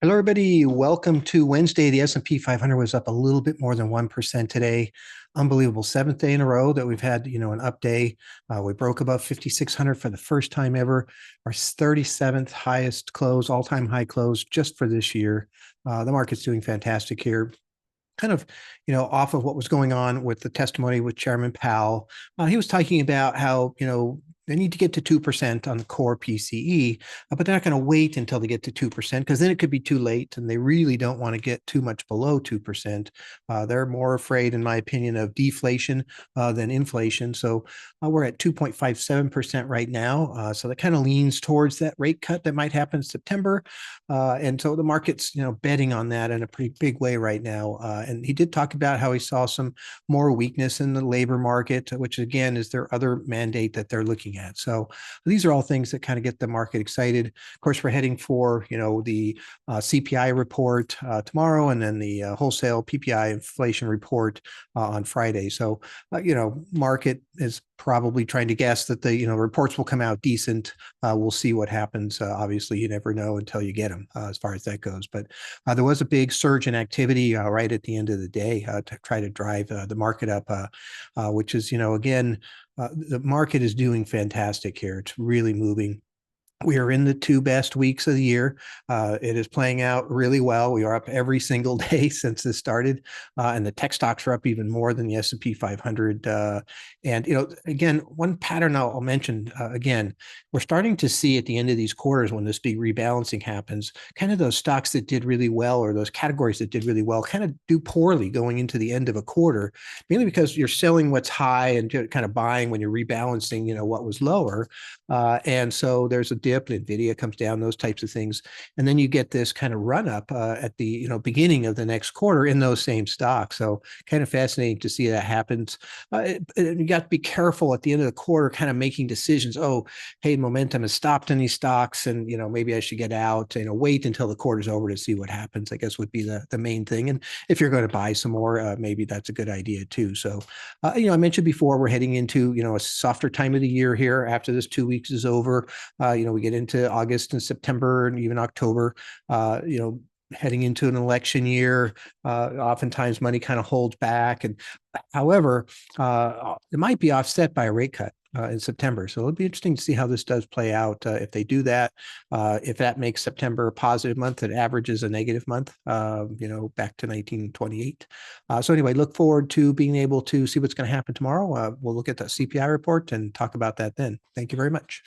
Hello, everybody. Welcome to Wednesday. The S&P 500 was up a little bit more than 1% today. Unbelievable. Seventh day in a row that we've had, an up day. We broke above 5,600 for the first time ever. Our 37th highest close, all-time high close just for this year. The market's doing fantastic here, kind of, off of what was going on with the testimony with Chairman Powell. He was talking about how, they need to get to 2% on the core PCE, but they're not going to wait until they get to 2% because then it could be too late, and they really don't want to get too much below 2%. They're more afraid, in my opinion, of deflation than inflation. So we're at 2.57% right now. So that kind of leans towards that rate cut that might happen in September. And so the market's, betting on that in a pretty big way right now. And he did talk about how he saw some more weakness in the labor market, which again is their other mandate that they're looking at. So these are all things that kind of get the market excited. Of course, we're heading for, the CPI report tomorrow, and then the wholesale PPI inflation report on Friday. So, market is probably trying to guess that the, reports will come out decent. We'll see what happens. Obviously, you never know until you get them as far as that goes. But there was a big surge in activity right at the end of the day to try to drive the market up, which is, again, the market is doing fantastic here. It's really moving. We are in the two best weeks of the year. It is playing out really well. We are up every single day since this started, and the tech stocks are up even more than the S&P 500. And again, one pattern I'll mention again, we're starting to see at the end of these quarters when this big rebalancing happens, kind of those stocks that did really well or those categories that did really well kind of do poorly going into the end of a quarter, mainly because you're selling what's high and kind of buying when you're rebalancing, what was lower. And so there's a dip, NVIDIA comes down, those types of things. And then you get this kind of run up at the beginning of the next quarter in those same stocks. So kind of fascinating to see that happens. You got to be careful at the end of the quarter, kind of making decisions. Oh, hey, momentum has stopped in these stocks, and maybe I should get out. Wait until the quarter's over to see what happens, I guess, would be the main thing. And if you're going to buy some more, maybe that's a good idea too. So I mentioned before, we're heading into a softer time of the year here after this 2 weeks is over. We get into August and September and even October. Heading into an election year, oftentimes money kind of holds back. And however, it might be offset by a rate cut in September. So it'll be interesting to see how this does play out. If they do that, if that makes September a positive month, it averages a negative month, back to 1928. So anyway, look forward to being able to see what's going to happen tomorrow. We'll look at the CPI report and talk about that then. Thank you very much.